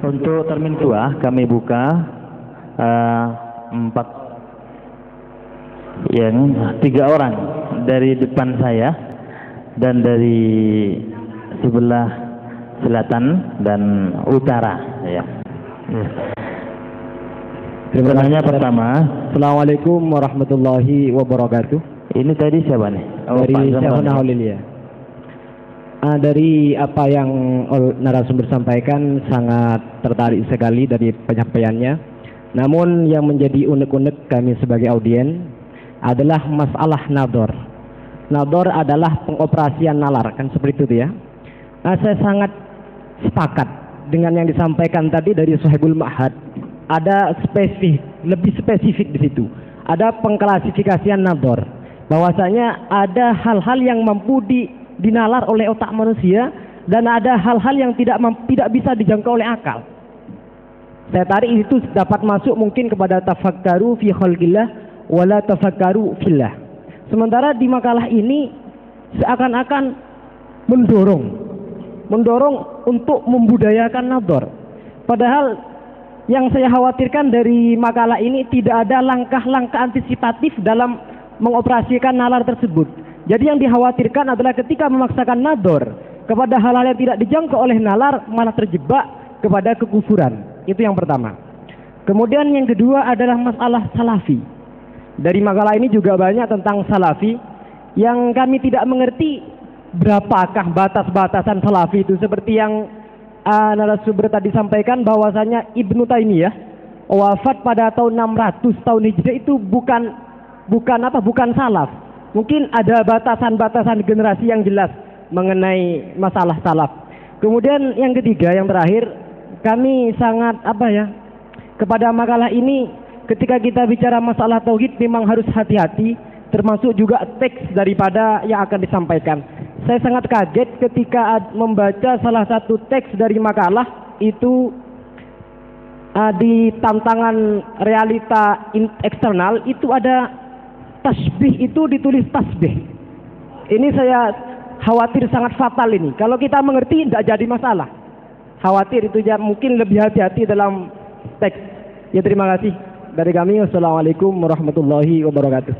Untuk termin 2 kami buka 4 yang 3 orang dari depan saya dan dari sebelah selatan dan utara ya. Pertanyaannya pertama, Assalamualaikum warahmatullahi wabarakatuh. ini tadi siapa nih? Dari Syekhuna Aulilia. Dari apa yang narasumber sampaikan sangat tertarik sekali dari penyampaiannya. Namun yang menjadi unek-unek kami sebagai audien adalah masalah nador. Nador adalah pengoperasian nalar, kan seperti itu ya. Nah, saya sangat sepakat dengan yang disampaikan tadi dari Sohibul Ma'had. Ada lebih spesifik di situ. Ada pengklasifikasian nador. Bahwasanya ada hal-hal yang mampu dinalar oleh otak manusia dan ada hal-hal yang tidak bisa dijangkau oleh akal. Saya tarik itu dapat masuk mungkin kepada tafakkaru fi khalqillah wala tafakkaru fillah. Sementara di makalah ini seakan-akan mendorong untuk membudayakan nador. Padahal yang saya khawatirkan dari makalah ini tidak ada langkah-langkah antisipatif dalam mengoperasikan nalar tersebut. Jadi yang dikhawatirkan adalah ketika memaksakan nador kepada hal-hal yang tidak dijangkau oleh nalar malah terjebak kepada kekufuran. Itu yang pertama. Kemudian yang kedua adalah masalah salafi. Dari makalah ini juga banyak tentang salafi yang kami tidak mengerti berapakah batas-batasan salafi itu, seperti yang narasumber tadi sampaikan bahwasanya Ibnu Taimiyah wafat pada tahun 600 tahun Hijriah itu bukan salaf. Mungkin ada batasan-batasan generasi yang jelas mengenai masalah salaf. Kemudian yang ketiga, yang terakhir, kami sangat kepada makalah ini ketika kita bicara masalah tauhid memang harus hati-hati, termasuk juga teks daripada yang akan disampaikan. Saya sangat kaget ketika membaca salah satu teks dari makalah itu di tantangan realita eksternal itu ada tasbih, itu ditulis tasbih. Ini saya khawatir sangat fatal ini. Kalau kita mengerti tidak jadi masalah. Khawatir itu ya, mungkin lebih hati-hati dalam teks. Ya, terima kasih dari kami. Wassalamualaikum warahmatullahi wabarakatuh.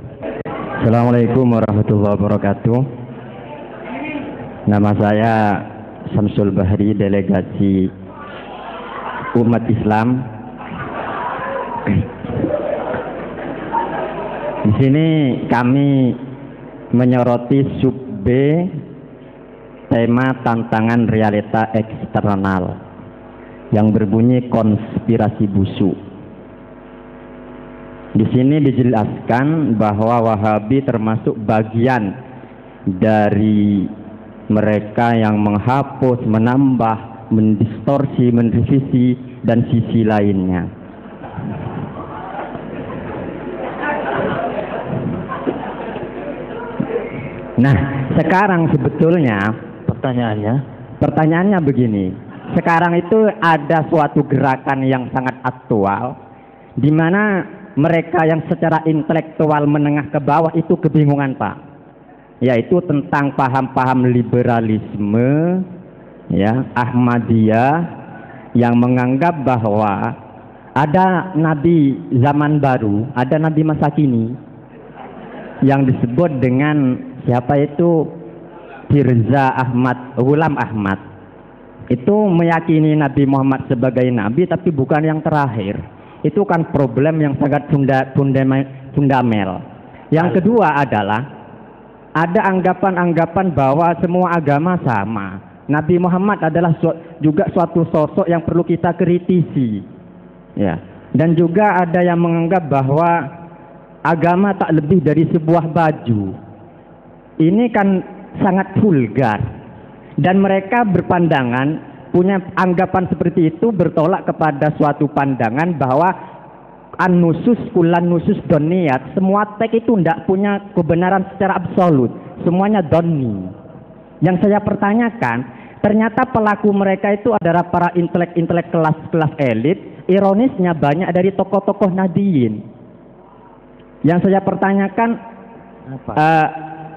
Assalamualaikum warahmatullahi wabarakatuh. Nama saya Samsul Bahri, delegasi umat Islam. Di sini kami menyoroti sub B, tema tantangan realita eksternal yang berbunyi konspirasi busuk. Di sini dijelaskan bahwa Wahabi termasuk bagian dari mereka yang menghapus, menambah, mendistorsi, merevisi dan sisi lainnya. Nah, sekarang sebetulnya pertanyaannya begini. Sekarang itu ada suatu gerakan yang sangat aktual di mana mereka yang secara intelektual menengah ke bawah itu kebingungan, Pak. Yaitu tentang paham-paham liberalisme ya, Ahmadiyah, yang menganggap bahwa ada nabi zaman baru, ada nabi masa kini yang disebut dengan siapa itu Firza Ahmad, Ghulam Ahmad. Itu meyakini Nabi Muhammad sebagai nabi tapi bukan yang terakhir. Itu kan problem yang sangat fundamental. Yang kedua adalah ada anggapan-anggapan bahwa semua agama sama. Nabi Muhammad adalah juga suatu sosok yang perlu kita kritisi. Ya. Dan juga ada yang menganggap bahwa agama tak lebih dari sebuah baju. Ini kan sangat vulgar. Dan mereka berpandangan, punya anggapan seperti itu, bertolak kepada suatu pandangan bahwa an-nusus kulan nusus doniyat, semua teks itu tidak punya kebenaran secara absolut, semuanya doni. Yang saya pertanyakan, ternyata pelaku mereka itu adalah para intelek kelas elit. Ironisnya banyak dari tokoh-tokoh nadiyin. Yang saya pertanyakan,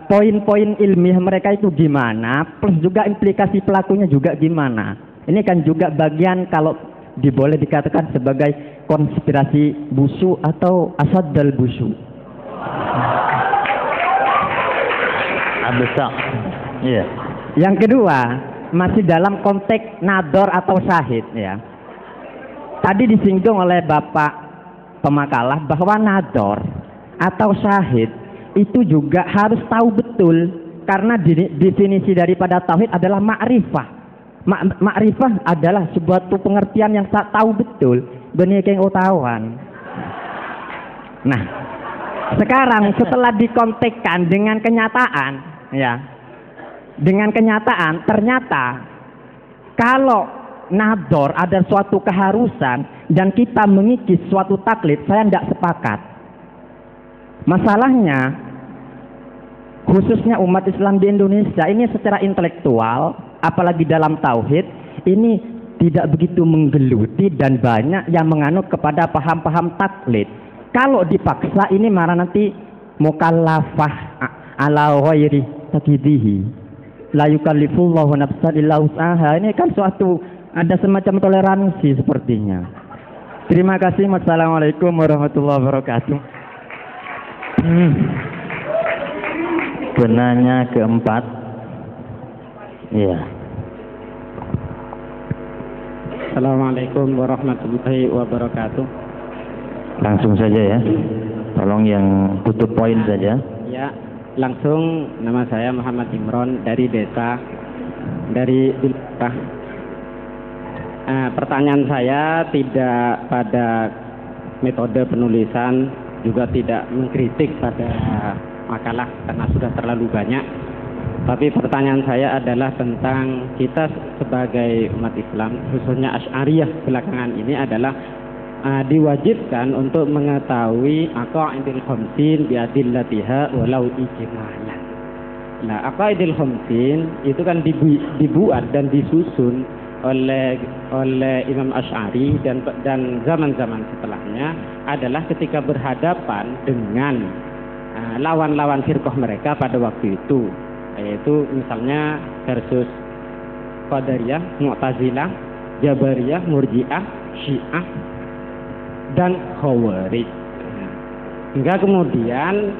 poin-poin ilmiah mereka itu gimana, plus juga implikasi pelakunya juga gimana. Ini kan juga bagian kalau boleh dikatakan sebagai konspirasi busu atau asaddal busu. Abesa. Iya. Yang kedua, masih dalam konteks nador atau syahid ya. Tadi disinggung oleh Bapak pemakalah bahwa nador atau syahid itu juga harus tahu betul, karena definisi daripada tauhid adalah ma'rifah. Ma'rifah adalah sebuah pengertian yang tak tahu betul benih keng utawan. Nah, sekarang setelah dikontekkan dengan kenyataan ya, dengan kenyataan ternyata kalau nador ada suatu keharusan dan kita mengikis suatu taklid, saya tidak sepakat. Masalahnya khususnya umat Islam di Indonesia ini secara intelektual, apalagi dalam tauhid, ini tidak begitu menggeluti dan banyak yang menganut kepada paham-paham taklid. Kalau dipaksa ini malah nanti mukallafah ala ghairi takidihi. La yukallifullahu nafsan illa wus'aha. Ini kan suatu ada semacam toleransi sepertinya. Terima kasih. Wassalamualaikum warahmatullahi wabarakatuh. Penanya keempat. Iya. Assalamualaikum warahmatullahi wabarakatuh. Langsung saja ya. Tolong yang tutup poin saja. Ya, langsung. Nama saya Muhammad Imron dari desa dari Dulkah. Pertanyaan saya tidak pada metode penulisan, juga tidak mengkritik pada makalah karena sudah terlalu banyak. Tapi pertanyaan saya adalah tentang kita sebagai umat Islam, khususnya Asy'ariyah belakangan ini adalah diwajibkan untuk mengetahui aqaidul khamsin bi adillatiha walau ijmalan. Nah, aqaidul khamsin itu kan dibuat dan disusun oleh Imam Asy'ari dan zaman-zaman setelahnya adalah ketika berhadapan dengan lawan-lawan firqah mereka pada waktu itu, yaitu misalnya versus Qadariyah, Mu'tazilah, Jabariyah, Murji'ah, Syiah dan Khawarij. Hingga kemudian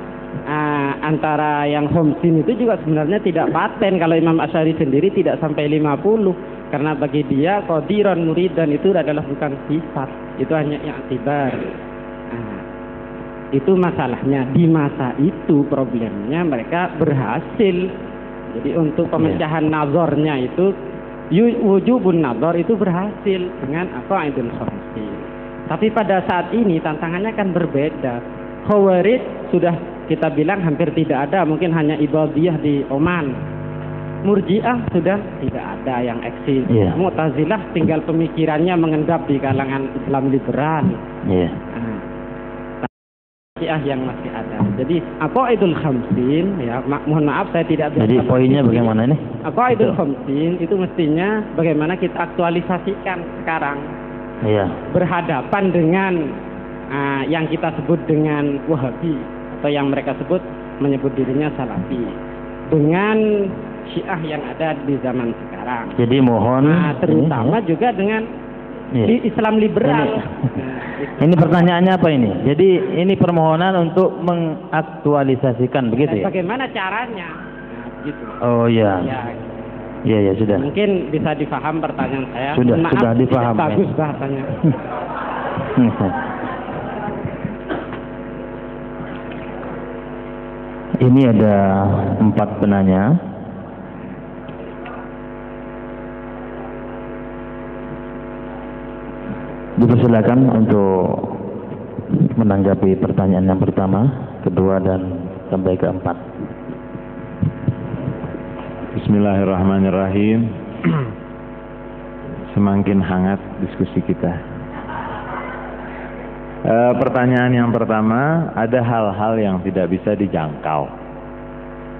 antara yang khamsin itu juga sebenarnya tidak paten. Kalau Imam Asy'ari sendiri tidak sampai 50, karena bagi dia qadiran muridan itu adalah bukan sifat, itu hanya i'tibar. Itu masalahnya. Di masa itu problemnya mereka berhasil. Jadi untuk pemecahan nazarnya itu wujubun nazar itu berhasil dengan aqaidul khamsin. Tapi pada saat ini tantangannya kan berbeda. Khawarij sudah kita bilang hampir tidak ada, mungkin hanya Ibadiyah di Oman. Murji'ah sudah tidak ada yang eksis. Mu'tazilah tinggal pemikirannya mengendap di kalangan Islam liberal. Syiah yang masih ada. Jadi aqaidul khamsin ya, mohon maaf saya tidak bisa. Jadi poinnya bagaimana ini? Aqaidul khamsin itu mestinya bagaimana kita aktualisasikan sekarang. Iya. Berhadapan dengan yang kita sebut dengan Wahabi atau yang mereka menyebut dirinya Salafi, dengan Syiah yang ada di zaman sekarang. Jadi mohon terutama ini, juga dengan di Islam liberal. Ini pertanyaannya apa ini? Jadi ini permohonan untuk mengaktualisasikan begitu ya? Bagaimana caranya? Gitu. Oh iya. Ya sudah. Mungkin bisa difaham pertanyaan saya. Sudah difaham. Bagus bahasanya. Ini ada 4 penanya. Dipersilakan untuk menanggapi pertanyaan yang pertama, kedua, dan sampai keempat. Bismillahirrahmanirrahim. Semakin hangat diskusi kita. Pertanyaan yang pertama, ada hal-hal yang tidak bisa dijangkau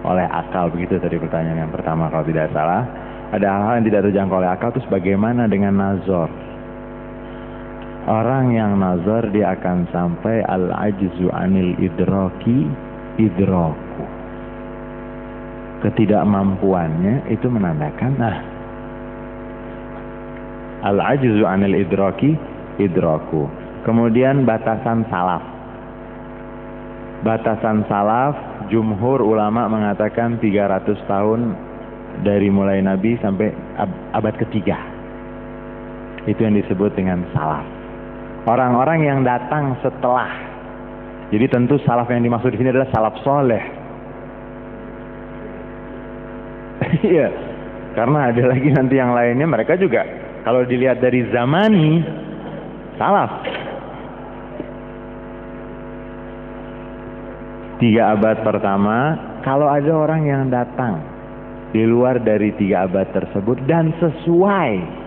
oleh akal, begitu tadi pertanyaan yang pertama kalau tidak salah. Ada hal-hal yang tidak terjangkau oleh akal, terus bagaimana dengan nazar? Orang yang nazar dia akan sampai al-ajzu anil idraki idraku. Ketidakmampuannya itu menandakan Al-ajzu anil idraki idraku. Kemudian batasan salaf. Batasan salaf, jumhur ulama mengatakan 300 tahun dari mulai Nabi sampai abad ketiga. Itu yang disebut dengan salaf. Orang-orang yang datang setelah. Jadi tentu salaf yang dimaksud di sini adalah salaf soleh. Iya, karena ada lagi nanti yang lainnya, mereka juga kalau dilihat dari zamani salaf. 3 abad pertama, kalau ada orang yang datang di luar dari 3 abad tersebut dan sesuai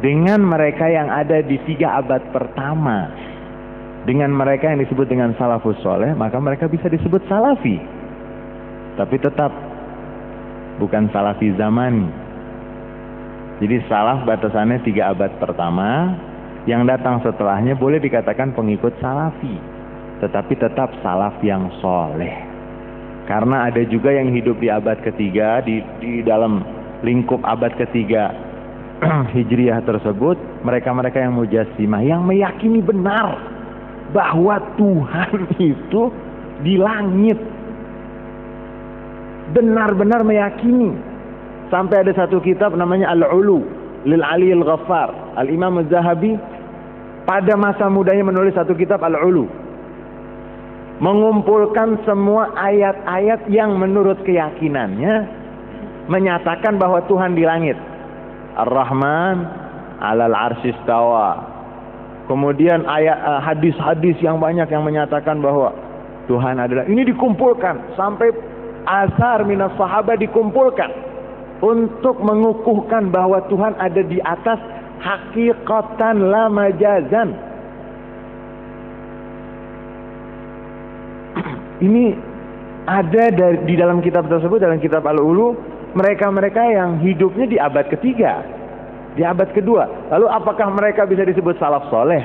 dengan mereka yang ada di 3 abad pertama, dengan mereka yang disebut dengan salafus soleh, maka mereka bisa disebut salafi. Tapi tetap bukan salafi zamani. Jadi salaf batasannya 3 abad pertama, yang datang setelahnya boleh dikatakan pengikut salafi, tetapi tetap salaf yang soleh. Karena ada juga yang hidup di abad ketiga, di dalam lingkup abad ketiga Hijriah tersebut, mereka-mereka yang mujassimah, yang meyakini benar bahwa Tuhan itu di langit, benar-benar meyakini. Sampai ada satu kitab namanya Al-Ulu lil Aliyil Ghaffar. Al-Imam Az-Zahabi pada masa mudanya menulis satu kitab Al-Ulu, mengumpulkan semua ayat-ayat yang menurut keyakinannya menyatakan bahwa Tuhan di langit. Ar-Rahman 'alal 'arsy istawa. Kemudian ayat hadis-hadis yang banyak yang menyatakan bahwa Tuhan adalah, ini dikumpulkan sampai asar minas sahabat dikumpulkan untuk mengukuhkan bahwa Tuhan ada di atas hakikatan la majazan. Ini ada di dalam kitab tersebut, dalam kitab Al-Ulu, mereka-mereka yang hidupnya di abad ketiga, di abad kedua. Lalu apakah mereka bisa disebut salaf soleh?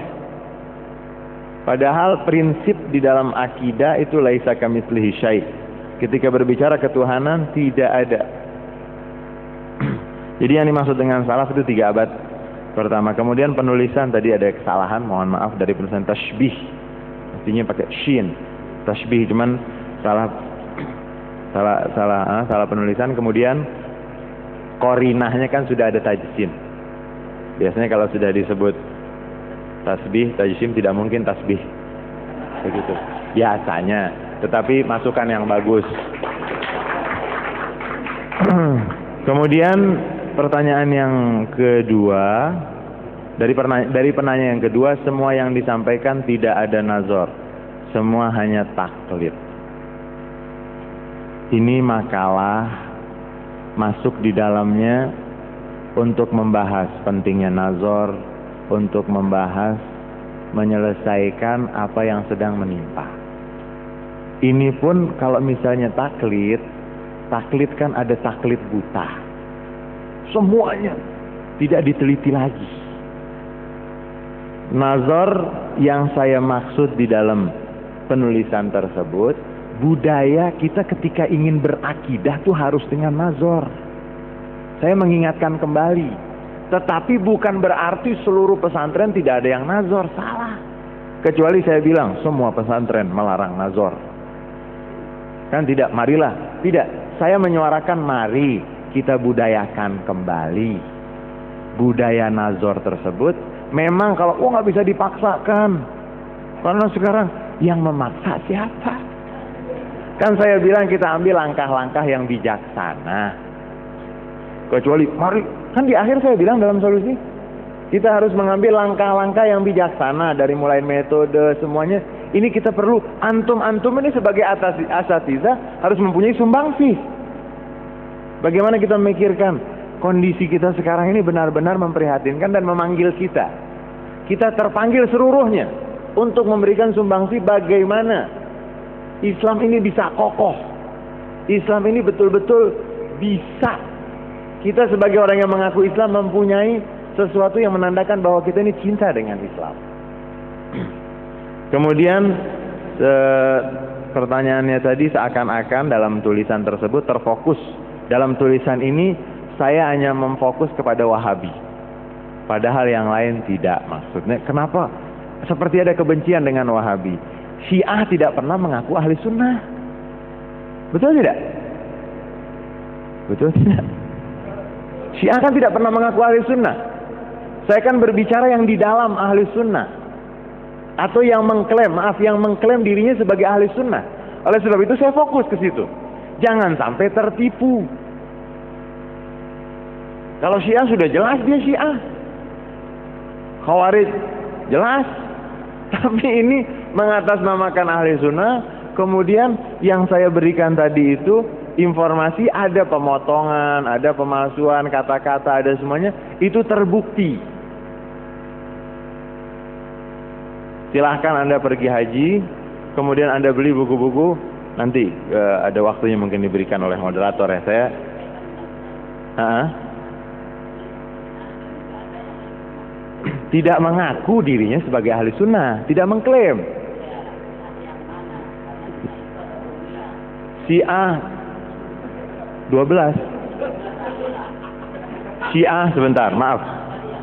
Padahal prinsip di dalam akidah itu laisa kamitslihi syai'. Ketika berbicara ketuhanan tidak ada. Jadi yang dimaksud dengan salaf itu 3 abad pertama. Kemudian penulisan tadi ada kesalahan, mohon maaf, dari penulisan tashbih. Mestinya pakai shin. Tashbih, cuman salah penulisan. Kemudian korinahnya kan sudah ada tajsim. Biasanya kalau sudah disebut tasbih, tajsim, tidak mungkin tasbih. Begitu. Biasanya. Tetapi masukan yang bagus. Kemudian pertanyaan yang kedua, dari penanya yang kedua, semua yang disampaikan tidak ada nazar, semua hanya taklid. Ini makalah masuk di dalamnya untuk membahas pentingnya nazar, untuk membahas menyelesaikan apa yang sedang menimpa. Ini pun kalau misalnya taklid kan ada taklid buta. Semuanya tidak diteliti lagi. Nazar yang saya maksud di dalam penulisan tersebut, budaya kita ketika ingin berakidah tuh harus dengan nazar. Saya mengingatkan kembali. Tetapi bukan berarti seluruh pesantren tidak ada yang nazar, salah. Kecuali saya bilang semua pesantren melarang nazar. Kan tidak, marilah. Tidak, saya menyuarakan mari kita budayakan kembali budaya nazar tersebut. Memang kalau nggak bisa dipaksakan, karena sekarang yang memaksa siapa? Kan saya bilang kita ambil langkah-langkah yang bijaksana. Kecuali mari, kan di akhir saya bilang dalam solusi kita harus mengambil langkah-langkah yang bijaksana, dari mulai metode semuanya. Ini kita perlu, antum ini sebagai asatidzah harus mempunyai sumbangsih. Bagaimana kita memikirkan kondisi kita sekarang ini benar-benar memprihatinkan dan memanggil kita. Kita terpanggil seluruhnya untuk memberikan sumbangsih bagaimana Islam ini bisa kokoh. Islam ini betul-betul bisa. Kita sebagai orang yang mengaku Islam mempunyai sesuatu yang menandakan bahwa kita ini cinta dengan Islam. Kemudian pertanyaannya tadi seakan-akan dalam tulisan tersebut terfokus. Dalam tulisan ini saya hanya memfokus kepada Wahabi. padahal yang lain tidak. Maksudnya kenapa seperti ada kebencian dengan Wahabi? Syiah tidak pernah mengaku ahli sunnah. Betul tidak? Betul tidak? Syiah kan tidak pernah mengaku ahli sunnah. Saya kan berbicara yang di dalam ahli sunnah, atau yang mengklaim dirinya sebagai ahli sunnah. Oleh sebab itu saya fokus ke situ. Jangan sampai tertipu. Kalau Syiah sudah jelas dia Syiah, Khawarij jelas. Tapi ini mengatasnamakan ahli sunnah. Kemudian yang saya berikan tadi itu informasi, ada pemotongan, ada pemalsuan kata-kata, ada semuanya. Itu terbukti. Silahkan Anda pergi haji, kemudian Anda beli buku-buku. Nanti ada waktunya mungkin diberikan oleh moderator ya. Saya tidak mengaku dirinya sebagai ahli sunnah, tidak mengklaim. Syiah 12. Syiah sebentar, maaf.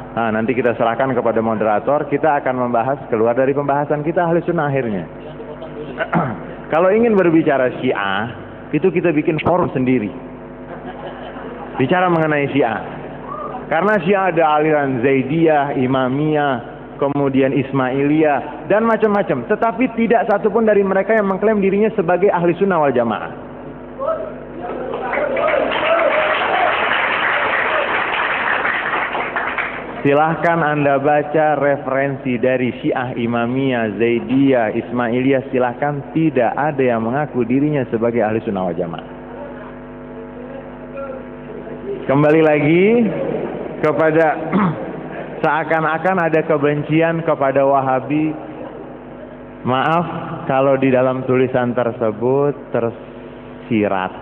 Nah, nanti kita serahkan kepada moderator. Kita akan membahas keluar dari pembahasan kita ahli sunnah akhirnya. Kalau ingin berbicara Syiah, itu kita bikin forum sendiri. Bicara mengenai Syiah. Karena Syiah ada aliran Zaidiyah, Imamiyah, kemudian Ismailiyah, dan macam-macam. Tetapi tidak satupun dari mereka yang mengklaim dirinya sebagai ahli sunnah wal jamaah. Silahkan Anda baca referensi dari Syiah, Imamiyah, Zaidiyah, Ismailiyah. Silahkan, tidak ada yang mengaku dirinya sebagai ahli sunnah wal jamaah. Kembali lagi kepada seakan-akan ada kebencian kepada Wahabi. Maaf kalau di dalam tulisan tersebut tersirat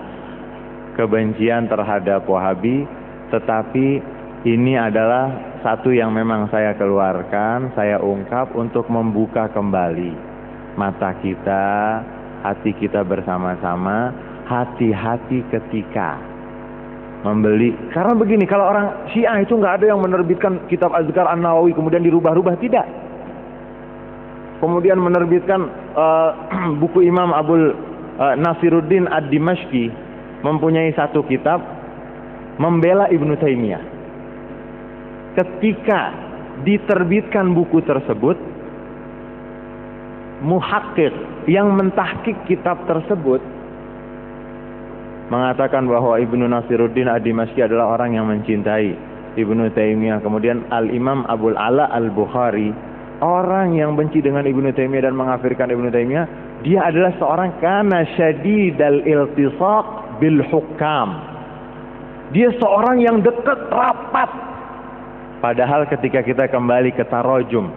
kebencian terhadap Wahabi, tetapi ini adalah satu yang memang saya keluarkan, saya ungkap untuk membuka kembali mata kita, hati kita bersama-sama. Hati-hati ketika membeli. Karena begini, kalau orang Syiah itu nggak ada yang menerbitkan kitab Azkar An-Nawawi kemudian dirubah-rubah, tidak. Kemudian menerbitkan buku Imam Abul Nasiruddin Ad-Dimashqi, mempunyai satu kitab membela Ibnu Taimiyah. Ketika diterbitkan buku tersebut, muhakkik yang mentahkik kitab tersebut mengatakan bahwa Ibnu Nasiruddin Ad-Dimashqi adalah orang yang mencintai Ibnu Taimiyah. Kemudian Al-Imam Abul Ala Al-Bukhari, orang yang benci dengan Ibnu Taimiyah dan mengkafirkan Ibnu Taimiyah, dia adalah seorang kana syadidal iltisaq bil hukam. Dia seorang yang dekat, rapat. Padahal ketika kita kembali ke tarajum,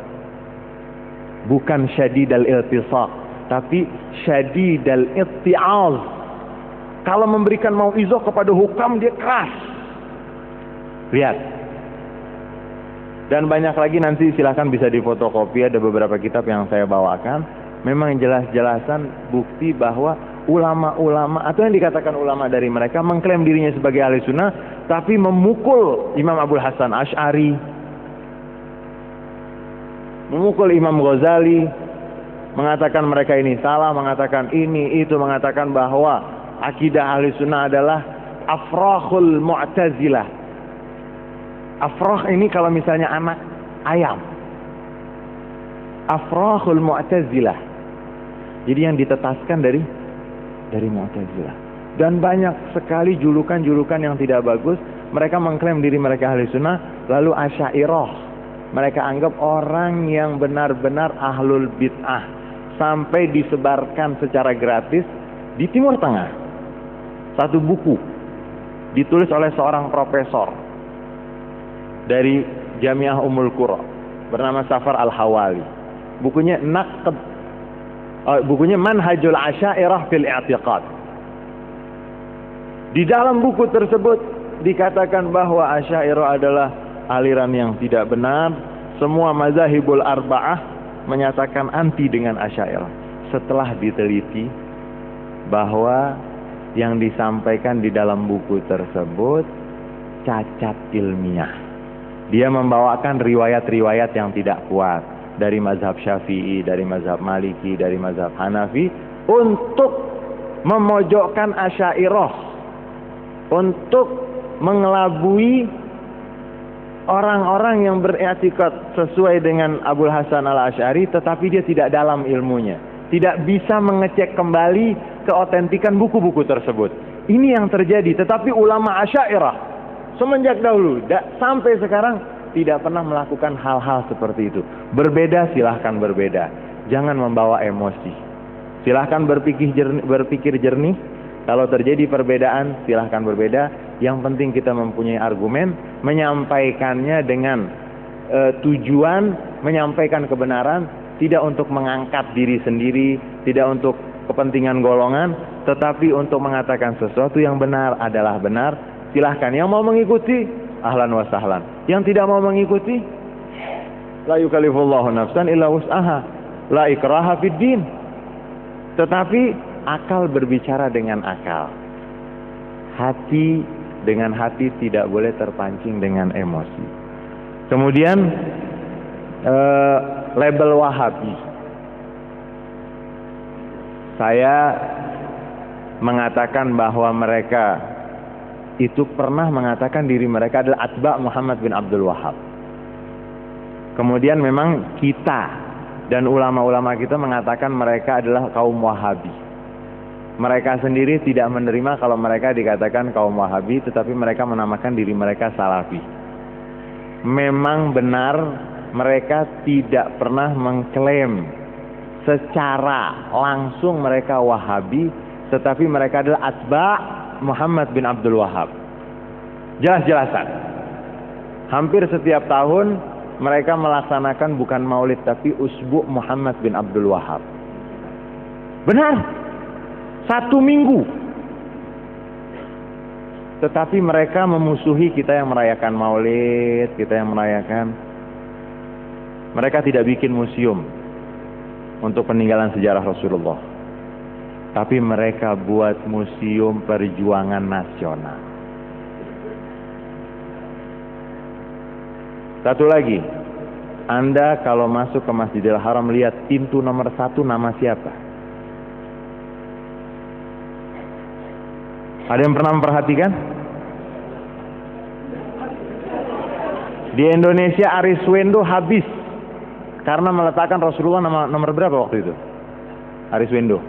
bukan syadidal iltisaq, tapi syadidal itti'az. Kalau memberikan mau'izah kepada hukam, dia keras. Lihat. Dan banyak lagi, nanti silahkan bisa difotokopi, ada beberapa kitab yang saya bawakan. Memang jelas-jelasan bukti bahwa ulama-ulama atau yang dikatakan ulama dari mereka mengklaim dirinya sebagai ahli sunnah, tapi memukul Imam Abul Hasan Asy'ari, memukul Imam Ghazali, mengatakan mereka ini salah, mengatakan ini, itu, mengatakan bahwa akidah ahli sunnah adalah afrakhul mu'tazilah. Afrakh ini kalau misalnya anak ayam. Afrakhul mu'tazilah. Jadi yang ditetaskan dari Mu'tazilah. Dan banyak sekali julukan-julukan yang tidak bagus. Mereka mengklaim diri mereka ahli sunnah. Lalu Asy'ariyah, mereka anggap orang yang benar-benar ahlul bid'ah, sampai disebarkan secara gratis di Timur Tengah satu buku ditulis oleh seorang profesor dari Jamiah Ummul Qura bernama Safar Al-Hawali. Bukunya bukunya Manhajul Asy'ariyah fil I'tiqad. Di dalam buku tersebut dikatakan bahwa Asy'ariyah adalah aliran yang tidak benar. Semua mazahibul arba'ah menyatakan anti dengan Asy'ariyah. Setelah diteliti bahwa yang disampaikan di dalam buku tersebut cacat ilmiah. Dia membawakan riwayat-riwayat yang tidak kuat dari mazhab Syafi'i, dari mazhab Maliki, dari mazhab Hanafi untuk memojokkan Asy'ariyah, untuk mengelabui orang-orang yang beriktikad sesuai dengan Abul Hasan al-Asy'ari, tetapi dia tidak dalam ilmunya, tidak bisa mengecek kembali keotentikan buku-buku tersebut. Ini yang terjadi. Tetapi ulama Asy'ariyah semenjak dahulu sampai sekarang tidak pernah melakukan hal-hal seperti itu. Berbeda, silahkan berbeda, jangan membawa emosi. Silahkan berpikir jernih. Kalau terjadi perbedaan, silahkan berbeda. Yang penting kita mempunyai argumen, menyampaikannya dengan tujuan menyampaikan kebenaran, tidak untuk mengangkat diri sendiri, tidak untuk kepentingan golongan, tetapi untuk mengatakan sesuatu yang benar adalah benar. Silahkan, yang mau mengikuti ahlan wa sahlan, yang tidak mau mengikuti la yukallifullahu nafsan illa wus'aha, la ikraha fid din. Tetapi akal berbicara dengan akal, hati dengan hati, tidak boleh terpancing dengan emosi. Kemudian label Wahabi, saya mengatakan bahwa mereka itu pernah mengatakan diri mereka adalah atba' Muhammad bin Abdul Wahhab. Kemudian memang kita dan ulama-ulama kita mengatakan mereka adalah kaum Wahabi. Mereka sendiri tidak menerima kalau mereka dikatakan kaum Wahabi, tetapi mereka menamakan diri mereka Salafi. Memang benar mereka tidak pernah mengklaim secara langsung mereka Wahabi, tetapi mereka adalah atba' Muhammad bin Abdul Wahhab. Jelas-jelasan. Hampir setiap tahun mereka melaksanakan bukan maulid tapi usbu' Muhammad bin Abdul Wahhab. Benar. 1 minggu. Tetapi mereka memusuhi kita yang merayakan maulid, kita yang merayakan. Mereka tidak bikin museum untuk peninggalan sejarah Rasulullah. Tapi mereka buat museum perjuangan nasional. Satu lagi, Anda kalau masuk ke Masjidil Haram lihat pintu nomor 1 nama siapa? Ada yang pernah memperhatikan? Di Indonesia Ariswendo habis karena meletakkan Rasulullah nomor berapa waktu itu? Ariswendo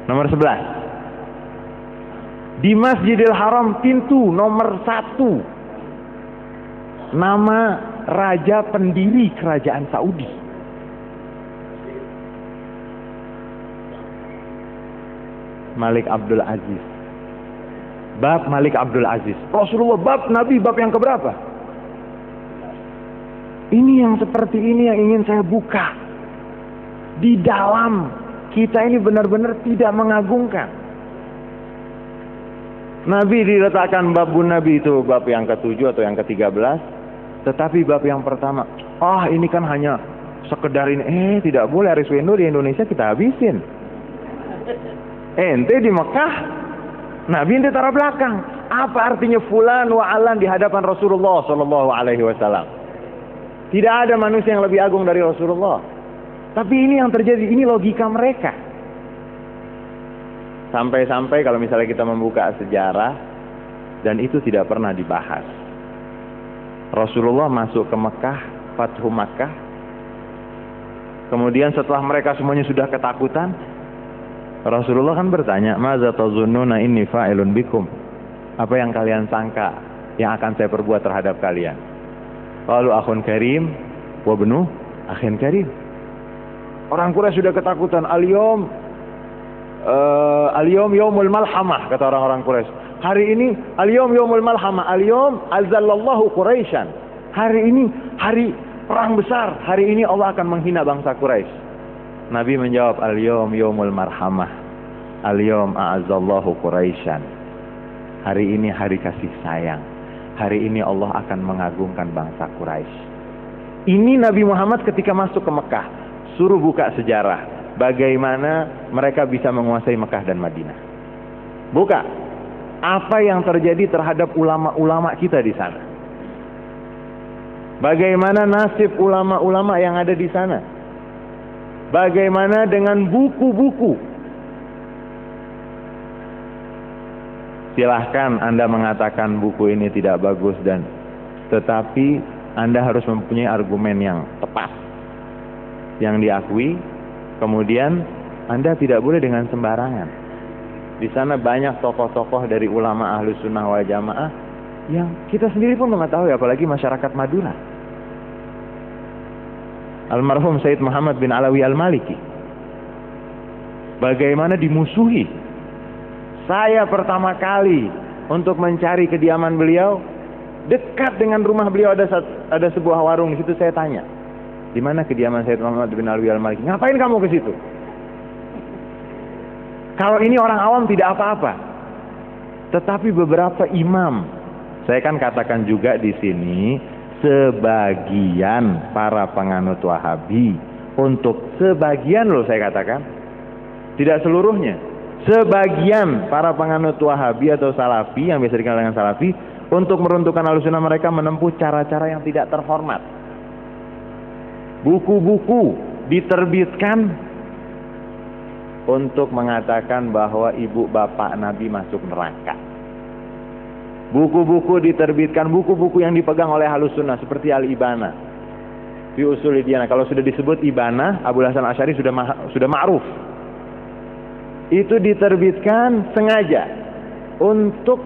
nomor 11. Di Masjidil Haram pintu nomor 1 nama raja pendiri kerajaan Saudi. Malik Abdul Aziz. Bab Malik Abdul Aziz. Rasulullah bab Nabi bab yang keberapa? Ini yang seperti ini yang ingin saya buka. Di dalam kita ini benar-benar tidak mengagungkan. Nabi diletakkan babun Nabi itu bab yang ke-7 atau yang ke-13. Tetapi bab yang pertama, ini kan hanya sekedar ini. Tidak boleh, Ariswendo di Indonesia kita habisin. Ente di Mekah, Nabi ente taruh belakang. Apa artinya fulan wa alan di hadapan Rasulullah sallallahu alaihi wasallam? Tidak ada manusia yang lebih agung dari Rasulullah. Tapi ini yang terjadi, ini logika mereka. Sampai-sampai kalau misalnya kita membuka sejarah, dan itu tidak pernah dibahas. Rasulullah masuk ke Mekah, Fathu Makkah. Kemudian setelah mereka semuanya sudah ketakutan, Rasulullah kan bertanya, "Maza tazunnuna inni fa'ilun bikum?" Apa yang kalian sangka yang akan saya perbuat terhadap kalian? Qalu akhun karim wa ibnu akhin karim. Orang Quraisy sudah ketakutan. Al-yawm yaumul malhamah, kata orang-orang Quraisy. Hari ini al-yawm yaumul malhamah, al-yawm azallallahu Quraisyan. Hari ini hari perang besar. Hari ini Allah akan menghina bangsa Quraisy. Nabi menjawab, al-yawm yaumul marhamah, al-yawm a'azzallahu Quraisyan. Hari ini hari kasih sayang. Hari ini Allah akan mengagungkan bangsa Quraisy. Ini Nabi Muhammad ketika masuk ke Mekah. Suruh buka sejarah bagaimana mereka bisa menguasai Mekah dan Madinah. Buka apa yang terjadi terhadap ulama-ulama kita di sana. Bagaimana nasib ulama-ulama yang ada di sana? Bagaimana dengan buku-buku? Silahkan Anda mengatakan buku ini tidak bagus tetapi Anda harus mempunyai argumen yang tepat, yang diakui. Kemudian Anda tidak boleh dengan sembarangan. Di sana banyak tokoh-tokoh dari ulama Ahlus Sunnah wal Jamaah yang kita sendiri pun mengetahui, apalagi masyarakat Madura. Almarhum Sayyid Muhammad bin Alawi Al-Maliki bagaimana dimusuhi. Saya pertama kali untuk mencari kediaman beliau, dekat dengan rumah beliau ada sebuah warung. Di situ saya tanya, di mana kediaman Sayyid Muhammad bin Alawi Al-Maliki? Ngapain kamu ke situ? Kalau ini orang awam tidak apa-apa. Tetapi beberapa imam, saya kan katakan juga di sini, sebagian para penganut Wahabi, untuk sebagian loh saya katakan, tidak seluruhnya. Sebagian para penganut Wahabi atau Salafi, yang biasa dikenal dengan Salafi, untuk meruntuhkan Ahlussunnah mereka menempuh cara-cara yang tidak terhormat. Buku-buku diterbitkan untuk mengatakan bahwa ibu bapak Nabi masuk neraka. Buku-buku diterbitkan, buku-buku yang dipegang oleh Ahlussunnah seperti Al-Ibana fi Ushul Diyana. Kalau sudah disebut Ibana, Abul Hasan Asy'ari sudah ma'ruf. Itu diterbitkan sengaja untuk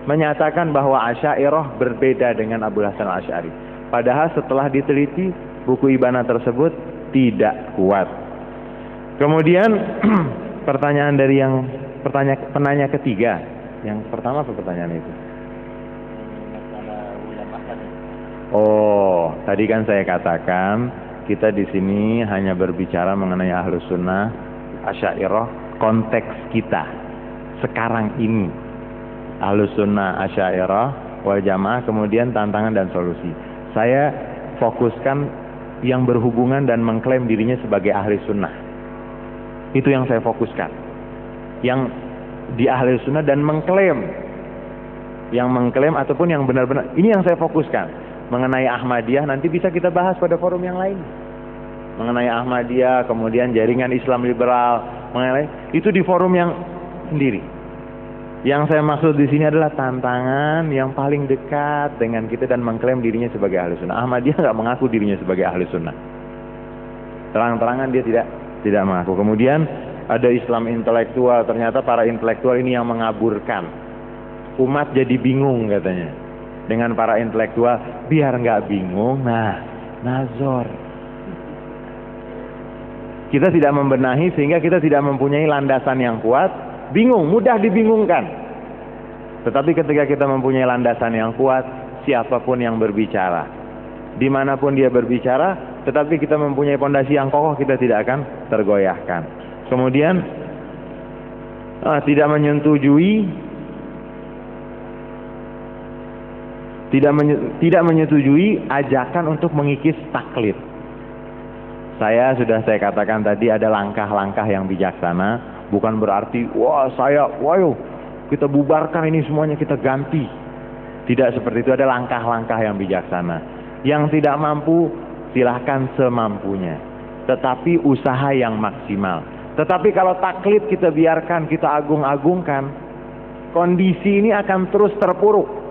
menyatakan bahwa Asy'ariyah berbeda dengan Abul Hasan Asy'ari. Padahal setelah diteliti, buku Ibana tersebut tidak kuat. Kemudian pertanyaan dari penanya ketiga. Yang pertama apa pertanyaan itu? Oh, tadi kan saya katakan kita di sini hanya berbicara mengenai Ahlus Sunnah, Asy'ariyah, konteks kita sekarang ini. Ahlus Sunnah, Asy'ariyah wal Jamaah, kemudian tantangan dan solusi. Saya fokuskan yang berhubungan dan mengklaim dirinya sebagai ahli sunnah. Itu yang saya fokuskan. Yang di ahli sunnah dan mengklaim. Yang mengklaim ataupun yang benar-benar. Ini yang saya fokuskan. Mengenai Ahmadiyah nanti bisa kita bahas pada forum yang lain. Mengenai Ahmadiyah, kemudian jaringan Islam liberal, itu di forum yang sendiri. Yang saya maksud di sini adalah tantangan yang paling dekat dengan kita dan mengklaim dirinya sebagai ahli sunnah. Ahmadiyah nggak mengaku dirinya sebagai ahli sunnah. Terang-terangan dia tidak mengaku. Kemudian ada Islam intelektual. Ternyata para intelektual ini yang mengaburkan. Umat jadi bingung katanya. Dengan para intelektual, biar nggak bingung. Nah, nazar. Kita tidak membenahi sehingga kita tidak mempunyai landasan yang kuat. Bingung, mudah dibingungkan. Tetapi ketika kita mempunyai landasan yang kuat, siapapun yang berbicara, dimanapun dia berbicara, tetapi kita mempunyai pondasi yang kokoh, kita tidak akan tergoyahkan. Kemudian tidak menyetujui ajakan untuk mengikis taklid. Saya katakan tadi ada langkah-langkah yang bijaksana, bukan berarti kita bubarkan ini semuanya, kita ganti. Tidak seperti itu, ada langkah-langkah yang bijaksana. Yang tidak mampu silahkan semampunya, tetapi usaha yang maksimal. Tetapi kalau taklid kita biarkan, kita agung-agungkan, kondisi ini akan terus terpuruk.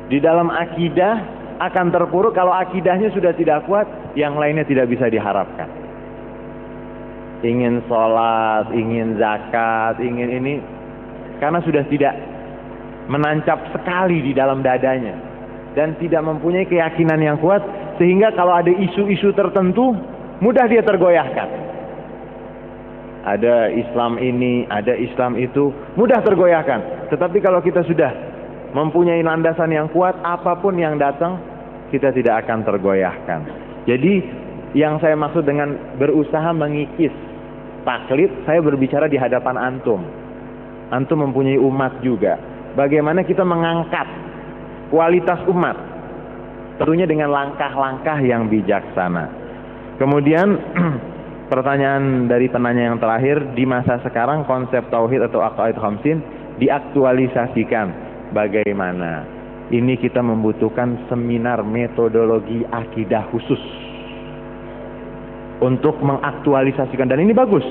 Di dalam akidah akan terpuruk. Kalau akidahnya sudah tidak kuat, yang lainnya tidak bisa diharapkan. Ingin sholat, ingin zakat, ingin ini, karena sudah tidak menancap sekali di dalam dadanya dan tidak mempunyai keyakinan yang kuat, sehingga kalau ada isu-isu tertentu mudah dia tergoyahkan. Ada Islam ini, ada Islam itu, mudah tergoyahkan. Tetapi kalau kita sudah mempunyai landasan yang kuat, apapun yang datang kita tidak akan tergoyahkan. Jadi yang saya maksud dengan berusaha mengikis taklid, saya berbicara di hadapan antum. Antum mempunyai umat juga. Bagaimana kita mengangkat kualitas umat? Tentunya dengan langkah-langkah yang bijaksana. Kemudian pertanyaan dari penanya yang terakhir, di masa sekarang konsep tauhid atau aqaid khamsin diaktualisasikan. Bagaimana? ini kita membutuhkan seminar metodologi akidah khusus untuk mengaktualisasikan, dan ini bagus.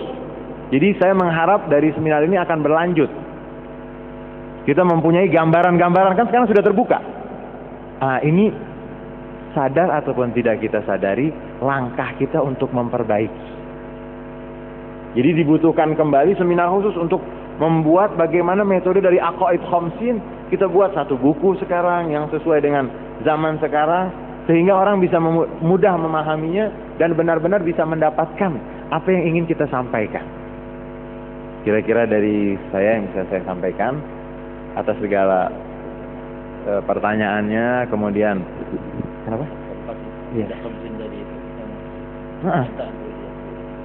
Jadi saya mengharap dari seminar ini akan berlanjut. Kita mempunyai gambaran-gambaran, kan sekarang sudah terbuka. Ini sadar ataupun tidak kita sadari langkah kita untuk memperbaiki. Jadi dibutuhkan kembali seminar khusus untuk membuat bagaimana metode dari Aqaid Khamsin. Kita buat satu buku sekarang yang sesuai dengan zaman sekarang, sehingga orang bisa mudah memahaminya dan benar-benar bisa mendapatkan apa yang ingin kita sampaikan. Kira-kira dari saya yang bisa saya sampaikan atas segala pertanyaannya. Kemudian kenapa? Iya.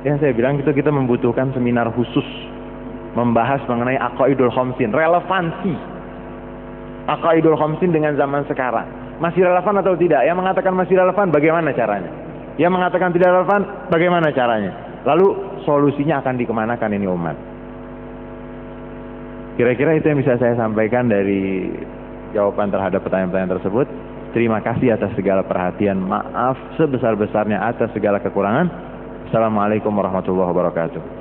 Yang saya bilang itu kita membutuhkan seminar khusus membahas mengenai Aqaidul Khamsin, relevansi Aqaidul Khamsin dengan zaman sekarang. Masih relevan atau tidak? Yang mengatakan masih relevan, bagaimana caranya? Yang mengatakan tidak relevan, bagaimana caranya? Lalu solusinya akan dikemanakan ini umat? Kira-kira itu yang bisa saya sampaikan dari jawaban terhadap pertanyaan-pertanyaan tersebut. Terima kasih atas segala perhatian. Maaf sebesar-besarnya atas segala kekurangan. Assalamualaikum warahmatullahi wabarakatuh.